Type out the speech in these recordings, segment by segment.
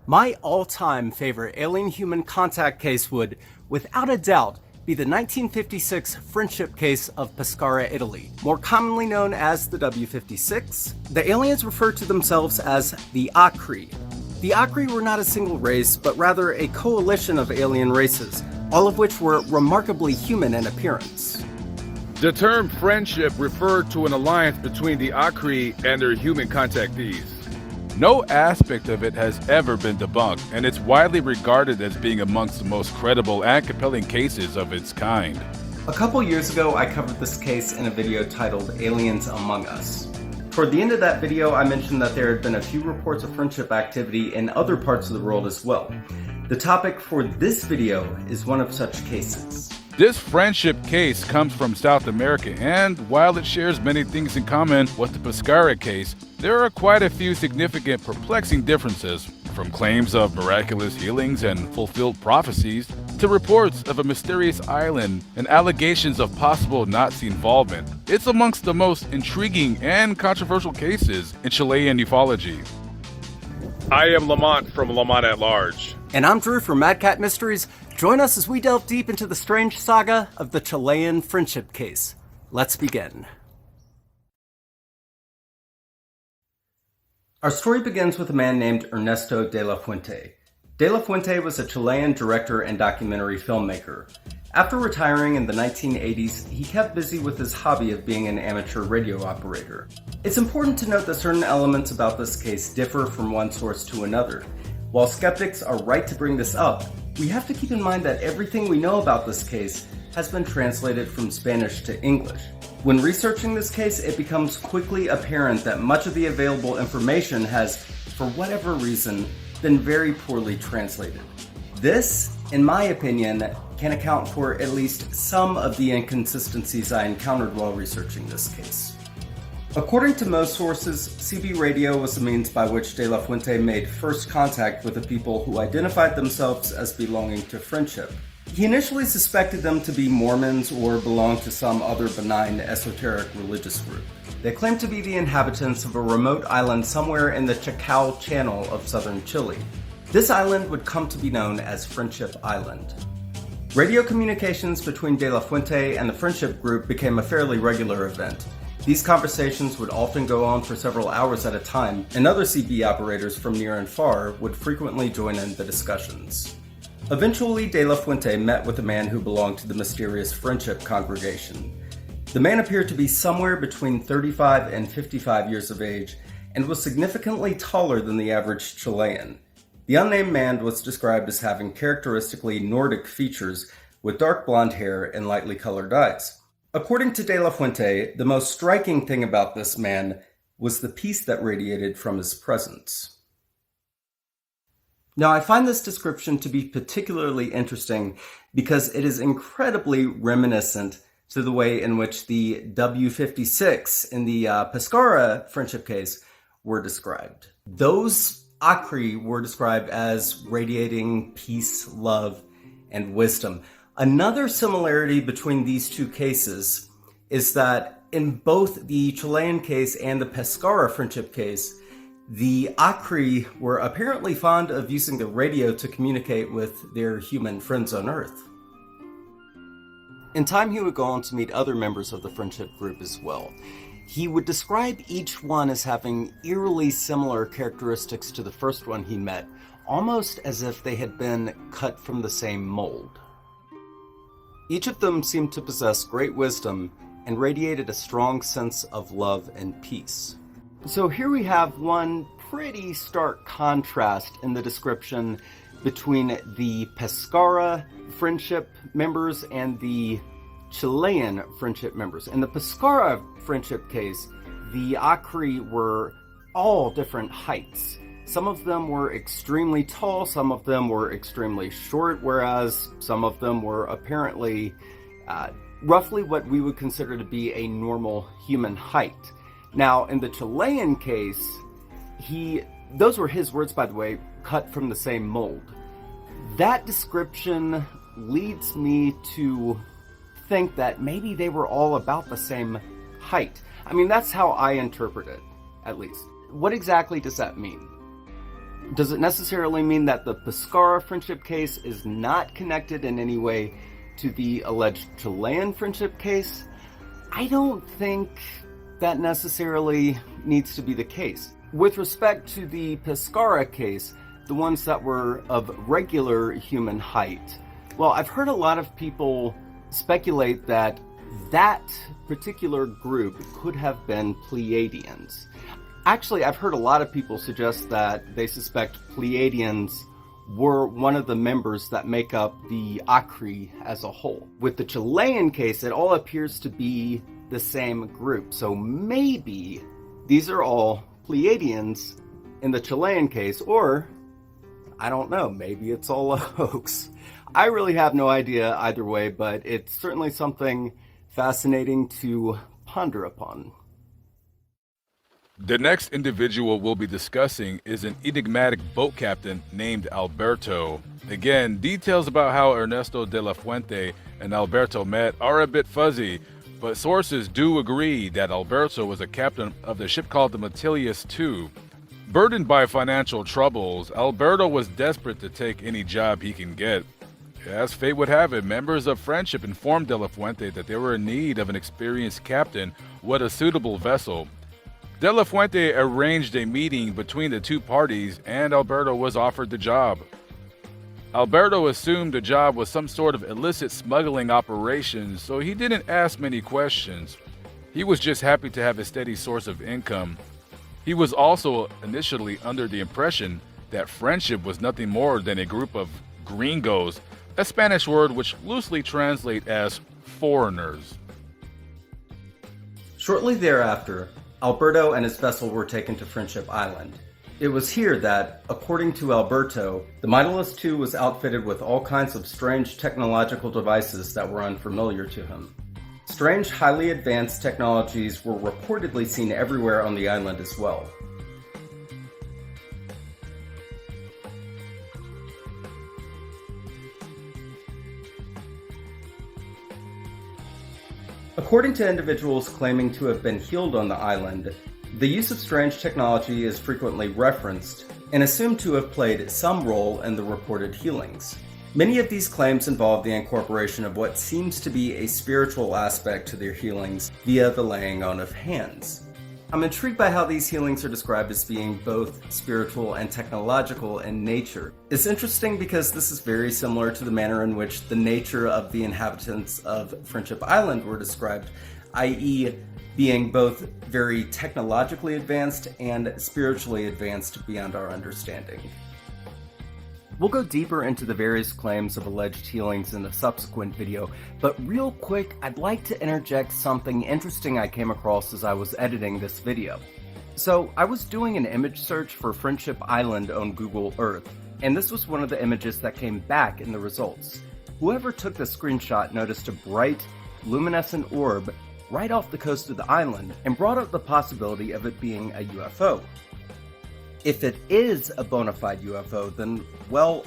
My all-time favorite alien-human contact case would, without a doubt, be the 1956 friendship case of Pescara, Italy, more commonly known as the W-56. The aliens refer to themselves as the Aakhri. The Aakhri were not a single race, but rather a coalition of alien races, all of which were remarkably human in appearance. The term friendship referred to an alliance between the Aakhri and their human contactees. No aspect of it has ever been debunked, and it's widely regarded as being amongst the most credible and compelling cases of its kind. A couple years ago, I covered this case in a video titled Aliens Among Us. Toward the end of that video, I mentioned that there had been a few reports of friendship activity in other parts of the world as well. The topic for this video is one of such cases. This friendship case comes from South America, and while it shares many things in common with the Pescara case, there are quite a few significant, perplexing differences, from claims of miraculous healings and fulfilled prophecies, to reports of a mysterious island and allegations of possible Nazi involvement. It's amongst the most intriguing and controversial cases in Chilean ufology. I am Lamont from Lamont at Large. And I'm Drew from Mad Cat Mysteries. Join us as we delve deep into the strange saga of the Chilean friendship case. Let's begin. Our story begins with a man named Ernesto de la Fuente. De la Fuente was a Chilean director and documentary filmmaker. After retiring in the 1980s, he kept busy with his hobby of being an amateur radio operator. It's important to note that certain elements about this case differ from one source to another. While skeptics are right to bring this up, we have to keep in mind that everything we know about this case has been translated from Spanish to English. When researching this case, it becomes quickly apparent that much of the available information has, for whatever reason, been very poorly translated. This, in my opinion, can account for at least some of the inconsistencies I encountered while researching this case. According to most sources, CB radio was the means by which De La Fuente made first contact with the people who identified themselves as belonging to friendship. He initially suspected them to be Mormons or belong to some other benign esoteric religious group. They claimed to be the inhabitants of a remote island somewhere in the Chacal Channel of southern Chile. This island would come to be known as Friendship Island. Radio communications between De La Fuente and the friendship group became a fairly regular event. These conversations would often go on for several hours at a time, and other CB operators from near and far would frequently join in the discussions. Eventually, De La Fuente met with a man who belonged to the mysterious Friendship congregation. The man appeared to be somewhere between 35 and 55 years of age, and was significantly taller than the average Chilean. The unnamed man was described as having characteristically Nordic features, with dark blonde hair and lightly colored eyes. According to De La Fuente, the most striking thing about this man was the peace that radiated from his presence. Now, I find this description to be particularly interesting because it is incredibly reminiscent to the way in which the W-56 in the Pescara friendship case were described. Those Aakhri were described as radiating peace, love, and wisdom. Another similarity between these two cases is that in both the Chilean case and the Pescara friendship case, the Aakhri were apparently fond of using the radio to communicate with their human friends on Earth. In time, he would go on to meet other members of the friendship group as well. He would describe each one as having eerily similar characteristics to the first one he met, almost as if they had been cut from the same mold. Each of them seemed to possess great wisdom and radiated a strong sense of love and peace. So here we have one pretty stark contrast in the description between the Pescara friendship members and the Chilean friendship members. In the Pescara friendship case, the Aakhri were all different heights. Some of them were extremely tall, some of them were extremely short, whereas some of them were apparently roughly what we would consider to be a normal human height. Now, in the Chilean case, those were his words, by the way, cut from the same mold. That description leads me to think that maybe they were all about the same height. I mean, that's how I interpret it, at least. What exactly does that mean? Does it necessarily mean that the Pescara friendship case is not connected in any way to the alleged Chilean friendship case? I don't think that necessarily needs to be the case. With respect to the Pescara case, the ones that were of regular human height, well, I've heard a lot of people speculate that that particular group could have been Pleiadians. Actually, I've heard a lot of people suggest that they suspect Pleiadians were one of the members that make up the Aakhri as a whole. With the Chilean case, it all appears to be the same group. So maybe these are all Pleiadians in the Chilean case, or I don't know, maybe it's all a hoax. I really have no idea either way, but it's certainly something fascinating to ponder upon. The next individual we'll be discussing is an enigmatic boat captain named Alberto. Again, details about how Ernesto de la Fuente and Alberto met are a bit fuzzy, but sources do agree that Alberto was a captain of the ship called the Metilius II. Burdened by financial troubles, Alberto was desperate to take any job he can get. As fate would have it, members of Friendship informed de la Fuente that they were in need of an experienced captain with a suitable vessel. De la Fuente arranged a meeting between the two parties, and Alberto was offered the job. Alberto assumed the job was some sort of illicit smuggling operation, so he didn't ask many questions. He was just happy to have a steady source of income. He was also initially under the impression that Friendship was nothing more than a group of gringos, a Spanish word which loosely translates as foreigners. Shortly thereafter, Alberto and his vessel were taken to Friendship Island. It was here that, according to Alberto, the Metilius II was outfitted with all kinds of strange technological devices that were unfamiliar to him. Strange, highly advanced technologies were reportedly seen everywhere on the island as well. According to individuals claiming to have been healed on the island, the use of strange technology is frequently referenced and assumed to have played some role in the reported healings. Many of these claims involve the incorporation of what seems to be a spiritual aspect to their healings via the laying on of hands. I'm intrigued by how these healings are described as being both spiritual and technological in nature. It's interesting because this is very similar to the manner in which the nature of the inhabitants of Friendship Island were described, i.e., being both very technologically advanced and spiritually advanced beyond our understanding. We'll go deeper into the various claims of alleged healings in a subsequent video, but real quick, I'd like to interject something interesting I came across as I was editing this video. So, I was doing an image search for Friendship Island on Google Earth, and this was one of the images that came back in the results. Whoever took the screenshot noticed a bright, luminescent orb right off the coast of the island and brought up the possibility of it being a UFO. If it is a bona fide UFO, then, well,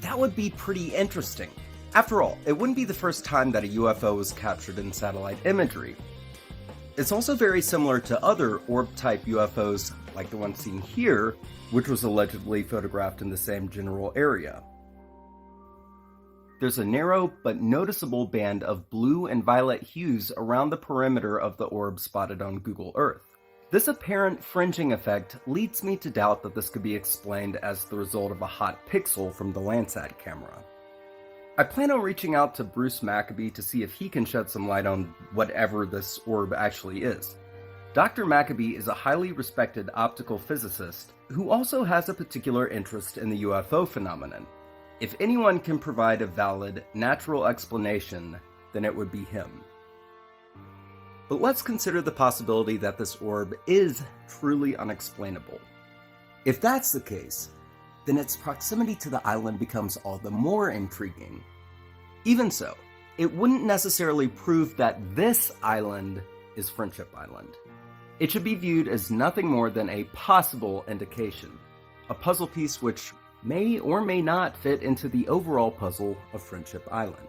that would be pretty interesting. After all, it wouldn't be the first time that a UFO was captured in satellite imagery. It's also very similar to other orb-type UFOs, like the one seen here, which was allegedly photographed in the same general area. There's a narrow but noticeable band of blue and violet hues around the perimeter of the orb spotted on Google Earth. This apparent fringing effect leads me to doubt that this could be explained as the result of a hot pixel from the Landsat camera. I plan on reaching out to Bruce Maccabee to see if he can shed some light on whatever this orb actually is. Dr. Maccabee is a highly respected optical physicist who also has a particular interest in the UFO phenomenon. If anyone can provide a valid, natural explanation, then it would be him. But let's consider the possibility that this orb is truly unexplainable. If that's the case, then its proximity to the island becomes all the more intriguing. Even so, it wouldn't necessarily prove that this island is Friendship Island. It should be viewed as nothing more than a possible indication, a puzzle piece which may or may not fit into the overall puzzle of Friendship Island.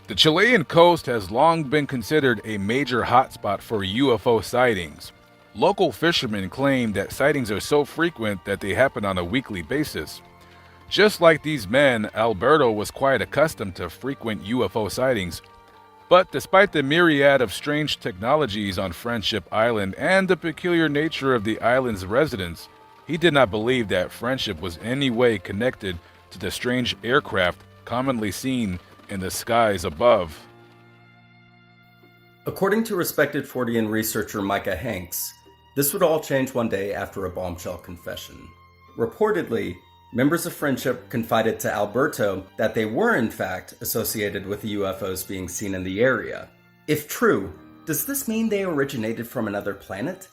The Chilean coast has long been considered a major hotspot for UFO sightings. Local fishermen claim that sightings are so frequent that they happen on a weekly basis. Just like these men, Alberto was quite accustomed to frequent UFO sightings. But despite the myriad of strange technologies on Friendship Island and the peculiar nature of the island's residents, he did not believe that Friendship was in any way connected to the strange aircraft commonly seen in the skies above. According to respected Fortean researcher Micah Hanks, this would all change one day after a bombshell confession. Reportedly, members of Friendship confided to Alberto that they were in fact associated with the UFOs being seen in the area. If true, does this mean they originated from another planet?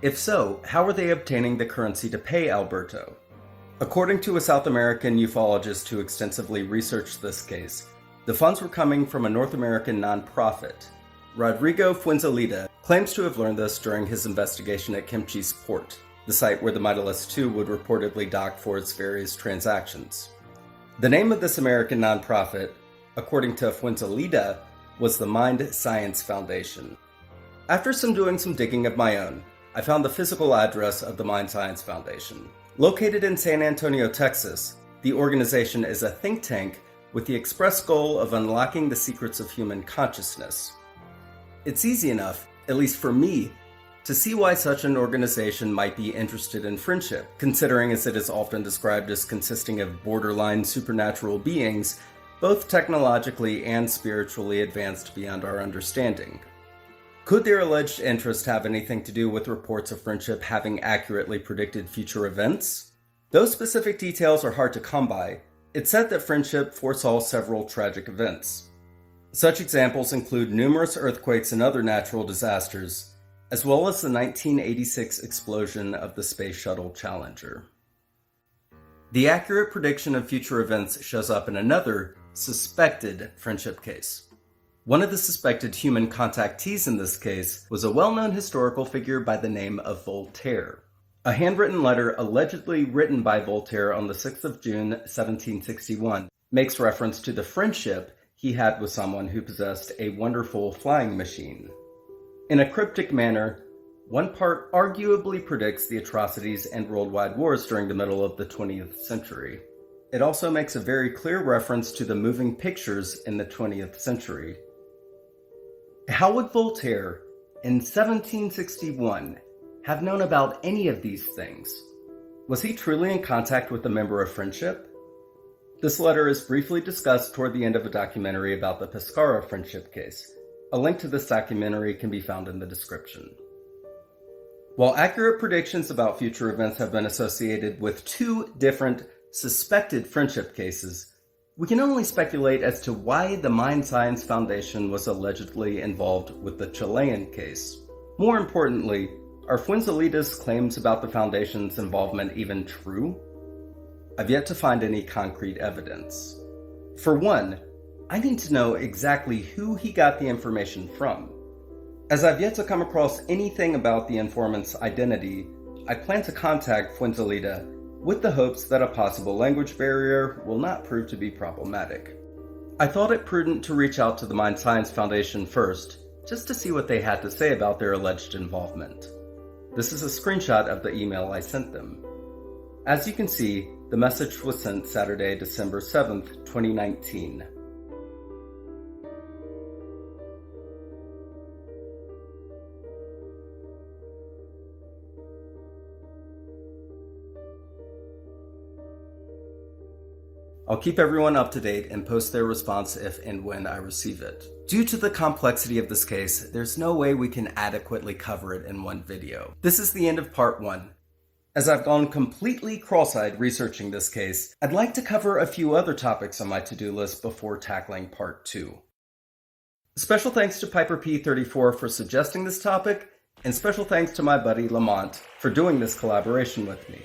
If so, how are they obtaining the currency to pay Alberto? According to a South American ufologist who extensively researched this case, the funds were coming from a North American nonprofit. Rodrigo Fuenzalida claims to have learned this during his investigation at Kimchi's port, the site where the Midas II would reportedly dock for its various transactions. The name of this American nonprofit, according to Fuenzalida, was the Mind Science Foundation. After doing some digging of my own, I found the physical address of the Mind Science Foundation. Located in San Antonio, Texas, the organization is a think tank with the express goal of unlocking the secrets of human consciousness. It's easy enough, at least for me, to see why such an organization might be interested in Friendship, considering as it is often described as consisting of borderline supernatural beings, both technologically and spiritually advanced beyond our understanding. Could their alleged interest have anything to do with reports of Friendship having accurately predicted future events? Though specific details are hard to come by, it's said that Friendship foresaw several tragic events. Such examples include numerous earthquakes and other natural disasters, as well as the 1986 explosion of the Space Shuttle Challenger. The accurate prediction of future events shows up in another, suspected Friendship case. One of the suspected human contactees in this case was a well-known historical figure by the name of Voltaire. A handwritten letter allegedly written by Voltaire on the 6th of June, 1761, makes reference to the friendship he had with someone who possessed a wonderful flying machine. In a cryptic manner, one part arguably predicts the atrocities and worldwide wars during the middle of the 20th century. It also makes a very clear reference to the moving pictures in the 20th century. How would Voltaire, in 1761, have known about any of these things? Was he truly in contact with a member of Friendship? This letter is briefly discussed toward the end of a documentary about the Pescara Friendship case. A link to this documentary can be found in the description. While accurate predictions about future events have been associated with two different suspected Friendship cases, we can only speculate as to why the Mind Science Foundation was allegedly involved with the Chilean case. More importantly, are Fuenzalida's claims about the Foundation's involvement even true? I've yet to find any concrete evidence. For one, I need to know exactly who he got the information from. As I've yet to come across anything about the informant's identity, I plan to contact Fuenzalida with the hopes that a possible language barrier will not prove to be problematic. I thought it prudent to reach out to the Mind Science Foundation first, just to see what they had to say about their alleged involvement. This is a screenshot of the email I sent them. As you can see, the message was sent Saturday, December 7th, 2019. I'll keep everyone up to date and post their response if and when I receive it. Due to the complexity of this case, there's no way we can adequately cover it in one video. This is the end of part 1. As I've gone completely cross-eyed researching this case, I'd like to cover a few other topics on my to-do list before tackling part 2. Special thanks to Piper P34 for suggesting this topic, and special thanks to my buddy Lamont for doing this collaboration with me.